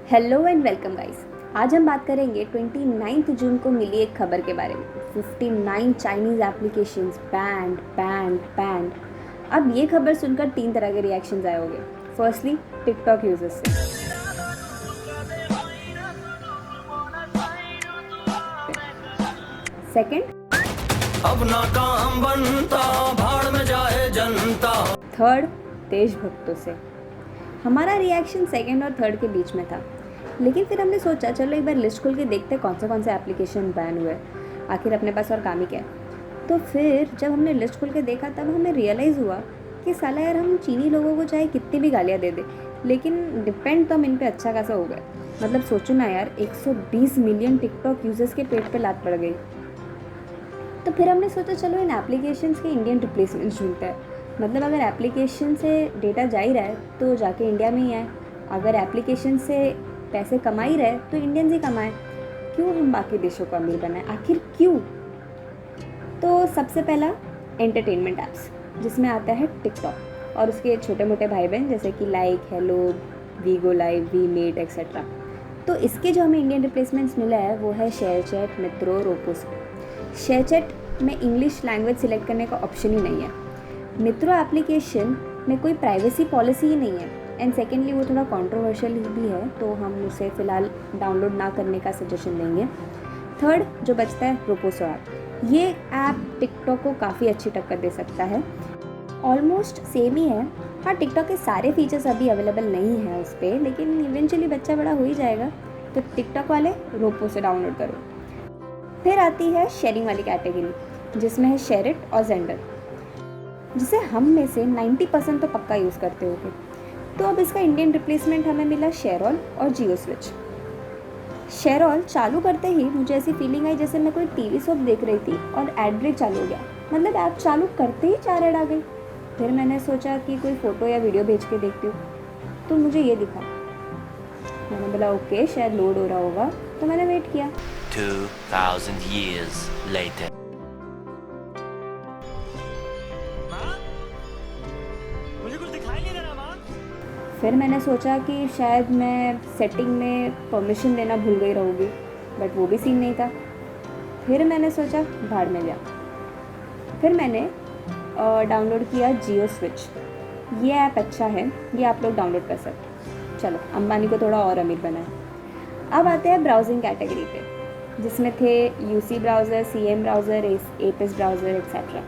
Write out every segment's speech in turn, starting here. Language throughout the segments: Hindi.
Hello and welcome guys. आज हम बात करेंगे 29 जून को मिली एक खबर के बारे में। 59 Chinese applications band band band. अब ये खबर सुनकर तीन तरह के रिएक्शंस आए होंगे। फर्स्टली, टिकटॉक यूजर्स से। सेकंड, अब ना काम बनता, भाड़ में जाए जनता। थर्ड, देशभक्तों से। हमारा रिएक्शन सेकंड और थर्ड के बीच में था, लेकिन फिर हमने सोचा चलो एक बार लिस्ट खोल के देखते कौन से एप्लीकेशन बैन हुए, आखिर अपने पास और काम ही क्या है। तो फिर जब हमने लिस्ट खोल के देखा तब हमें रियलाइज़ हुआ कि साला यार, हम चीनी लोगों को चाहे कितनी भी गालियाँ दे दे, लेकिन डिपेंड तो हम इन पे अच्छा खासा हो गए। मतलब सोचो ना यार, 120 मिलियन टिकटॉक यूजर्स के पेट पे लात पड़ गई। तो फिर हमने सोचा चलो इन एप्लीकेशंस के इंडियन रिप्लेसमेंट ढूंढते हैं। मतलब अगर एप्लीकेशन से डेटा जा ही रहा है तो जाके इंडिया में ही आए, अगर एप्लीकेशन से पैसे कमा ही रहे तो इंडियंस ही कमाएं, क्यों हम बाकी देशों को अमीर बनाएं, आखिर क्यों। तो सबसे पहला, एंटरटेनमेंट ऐप्स, जिसमें आता है टिकटॉक और उसके छोटे मोटे भाई बहन जैसे कि like, hello, Vigo Live, VMate etcetera. तो इसके जो हमें इंडियन रिप्लेसमेंट्स मिला है वो है शेयरचैट, मित्रो, रोपोसो। शेयरचैट में इंग्लिश लैंग्वेज सिलेक्ट करने का ऑप्शन ही नहीं है। मित्रो एप्लीकेशन में कोई प्राइवेसी पॉलिसी ही नहीं है, एंड सेकेंडली वो थोड़ा कंट्रोवर्शियल भी है, तो हम उसे फ़िलहाल डाउनलोड ना करने का सजेशन देंगे। थर्ड जो बचता है, रोपोसो ऐप। ये ऐप टिकटॉक को काफ़ी अच्छी टक्कर दे सकता है, ऑलमोस्ट सेम ही है। हाँ, टिकटॉक के सारे फीचर्स अभी अवेलेबल नहीं है उस पर, लेकिन इवेंचुअली बच्चा बड़ा हो ही जाएगा। तो टिकटॉक वाले रोपोसो डाउनलोड करो। फिर आती है शेयरिंग वाली कैटेगरी, जिसमें है शेयरिट और जेंडर, जिसे हम में से 90% तो पक्का यूज़ करते होंगे। तो अब इसका इंडियन रिप्लेसमेंट हमें मिला शेयरऑल और जियो स्विच। शेयरऑल चालू करते ही मुझे ऐसी फीलिंग आई जैसे मैं कोई टीवी शो देख रही थी और एड ब्रेक चालू हो गया। मतलब ऐप चालू करते ही 4 ऐड आ गई। फिर मैंने सोचा कि कोई फ़ोटो या वीडियो भेज के देखती हूँ, तो मुझे ये दिखा। मैंने बोला ओके, शायद लोड हो रहा होगा, तो मैंने वेट किया। 2000 years later. मुझे कुछ दिखाई नहीं दे रहा माँ। फिर मैंने सोचा कि शायद मैं सेटिंग में परमिशन देना भूल गई रहूँगी, बट वो भी सीन नहीं था। फिर मैंने सोचा भाड़ में गया। फिर मैंने डाउनलोड किया जियो स्विच। ये ऐप अच्छा है, ये आप लोग डाउनलोड कर सकते हैं। चलो, अंबानी को थोड़ा और अमीर बनाए। अब आते हैं ब्राउजिंग कैटेगरी पे, जिसमें थे UC browser, CM browser, Apis browser etcetera.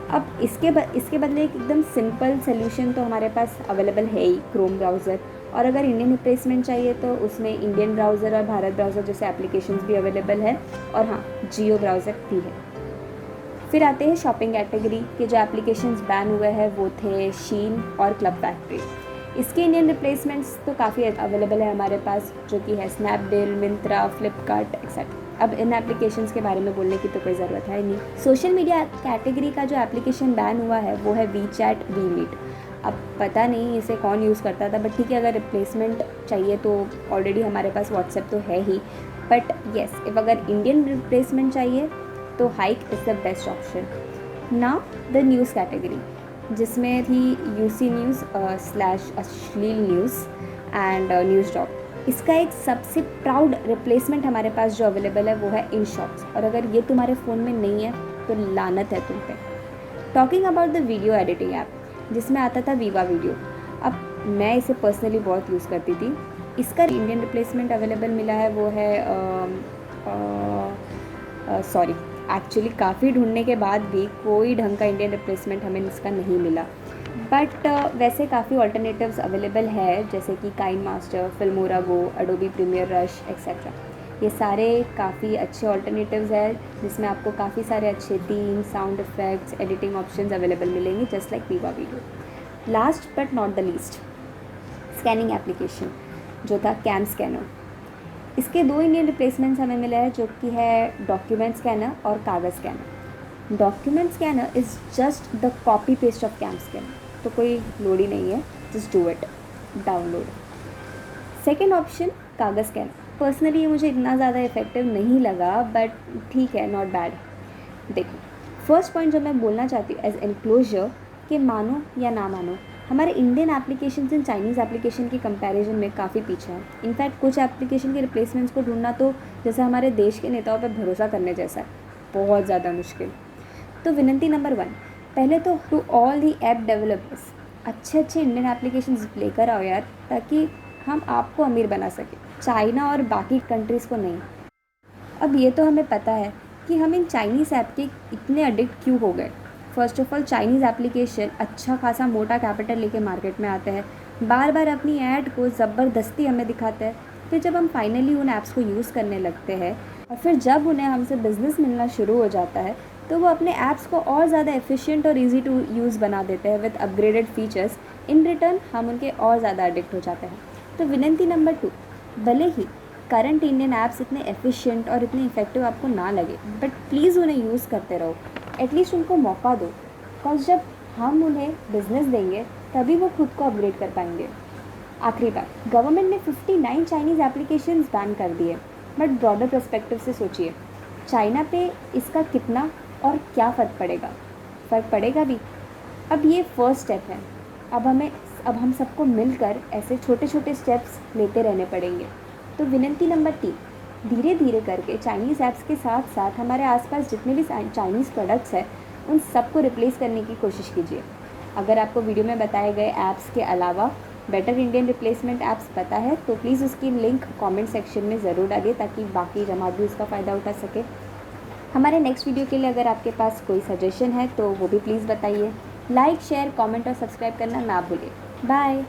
अब इसके बदले एक एकदम सिंपल सोल्यूशन तो हमारे पास अवेलेबल है ही, क्रोम ब्राउज़र। और अगर इंडियन रिप्लेसमेंट चाहिए तो उसमें इंडियन ब्राउज़र और भारत ब्राउज़र जैसे एप्लीकेशंस भी अवेलेबल है, और हाँ, जियो ब्राउज़र भी है। फिर आते हैं शॉपिंग कैटेगरी के जो एप्लीकेशंस बैन हुए हैं, वो थे शीन और क्लब फैक्ट्री। इसके इंडियन रिप्लेसमेंट्स तो काफ़ी अवेलेबल है हमारे पास, जो कि है स्नैपडील, मिंत्रा, फ्लिपकार्ट एक्सेट्रा। अब इन एप्लीकेशंस के बारे में बोलने की तो कोई ज़रूरत है नहीं। सोशल मीडिया कैटेगरी का जो एप्लीकेशन बैन हुआ है वो है वी चैट, वी मीट। अब पता नहीं इसे कौन यूज़ करता था, बट ठीक है, अगर रिप्लेसमेंट चाहिए तो ऑलरेडी हमारे पास व्हाट्सएप तो है ही। बट येस, इफ अगर इंडियन रिप्लेसमेंट चाहिए तो hike is the best option. Now the news category, जिसमें थी यूसी न्यूज़ / अश्लील न्यूज़ एंड न्यूज़ डॉट। इसका एक सबसे प्राउड रिप्लेसमेंट हमारे पास जो अवेलेबल है वो है इन शॉट्स, और अगर ये तुम्हारे फ़ोन में नहीं है तो लानत है तुम पे। Talking about the video editing app, जिसमें आता था वीवा वीडियो। अब मैं इसे पर्सनली बहुत यूज़ करती थी। इसका इंडियन रिप्लेसमेंट अवेलेबल मिला है वो है सॉरी, एक्चुअली काफ़ी ढूंढने के बाद भी कोई ढंग का इंडियन रिप्लेसमेंट हमें इसका नहीं मिला। बट वैसे काफ़ी ऑल्टरनेटिव्स अवेलेबल है, जैसे कि काइनमास्टर, फिल्मोरा गो, एडोबी प्रीमियर रश एक्सेट्रा। ये सारे काफ़ी अच्छे ऑल्टरनेटिव्स हैं, जिसमें आपको काफ़ी सारे अच्छे theme, sound effects, editing options available मिलेंगे, just like Viva Video. Last but not the least, scanning application जो था कैम स्कैनर। इसके 2 इंडियन रिप्लेसमेंट्स हमें मिले हैं, जो कि है डॉक्यूमेंट स्कैनर और Kagaz Scanner. Document scanner is just the copy paste of CamScanner, तो कोई लोड ही नहीं है, just do it, download. Second option, Kagaz Scanner. Personally ये मुझे इतना ज़्यादा इफेक्टिव नहीं लगा, बट ठीक है, नॉट बैड। देखो, फर्स्ट पॉइंट जो मैं बोलना चाहती हूँ एज एनक्लोजर, कि मानो या ना मानो, हमारे Indian applications in Chinese application के कंपैरिजन में काफ़ी पीछे हैं। इनफैक्ट कुछ एप्लीकेशन के रिप्लेसमेंट्स को ढूंढना तो जैसे हमारे देश के नेताओं पर भरोसा करने जैसा है, बहुत ज़्यादा मुश्किल। तो विनंती नंबर 1, पहले तो to all the app developers, अच्छे इंडियन एप्लीकेशंस लेकर आओ यार, ताकि हम आपको अमीर बना सकें, चाइना और बाकी कंट्रीज़ को नहीं। अब ये तो हमें पता है कि हम इन चाइनीज़ ऐप के इतने एडिक्ट क्यों हो गए। First of all, Chinese application अच्छा खासा मोटा कैपिटल लेके मार्केट में आते हैं, बार बार अपनी ऐड को ज़बरदस्ती हमें दिखाते हैं। फिर जब हम फाइनली उन ऐप्स को यूज़ करने लगते हैं और फिर जब उन्हें हमसे बिज़नेस मिलना शुरू हो जाता है, तो वो अपने ऐप्स को और ज़्यादा एफिशिएंट और इजी टू यूज़ बना देते हैं with upgraded features. In return हम उनके और ज़्यादा एडिक्ट हो जाते हैं। तो विनंती नंबर 2, भले ही करंट इंडियन ऐप्स इतने एफिशिएंट और इतने इफेक्टिव आपको ना लगे, बट प्लीज़ उन्हें यूज़ करते रहो, एटलीस्ट उनको मौका दो, बिकॉज जब हम उन्हें बिजनेस देंगे तभी वो खुद को अपग्रेड कर पाएंगे। आखिरी बात, गवर्नमेंट ने 59 चाइनीज़ एप्लीकेशंस बैन कर दिए, बट ब्रॉडर पर्सपेक्टिव से सोचिए, चाइना पे इसका कितना और क्या फ़र्क पड़ेगा? फ़र्क पड़ेगा भी। अब ये फर्स्ट स्टेप है, अब हम सबको मिलकर ऐसे छोटे छोटे स्टेप्स लेते रहने पड़ेंगे। तो विनंती नंबर 3, धीरे धीरे करके चाइनीज़ ऐप्स के साथ साथ हमारे आसपास जितने भी चाइनीज़ प्रोडक्ट्स हैं उन सबको रिप्लेस करने की कोशिश कीजिए। अगर आपको वीडियो में बताए गए ऐप्स के अलावा बेटर इंडियन रिप्लेसमेंट ऐप्स पता है तो प्लीज़ उसकी लिंक कमेंट सेक्शन में ज़रूर डालिए, ताकि बाकी जमात भी उसका फ़ायदा उठा सके। हमारे नेक्स्ट वीडियो के लिए अगर आपके पास कोई सजेशन है तो वो भी प्लीज़ बताइए। लाइक, शेयर, कमेंट और सब्सक्राइब करना ना भूलिए। बाय।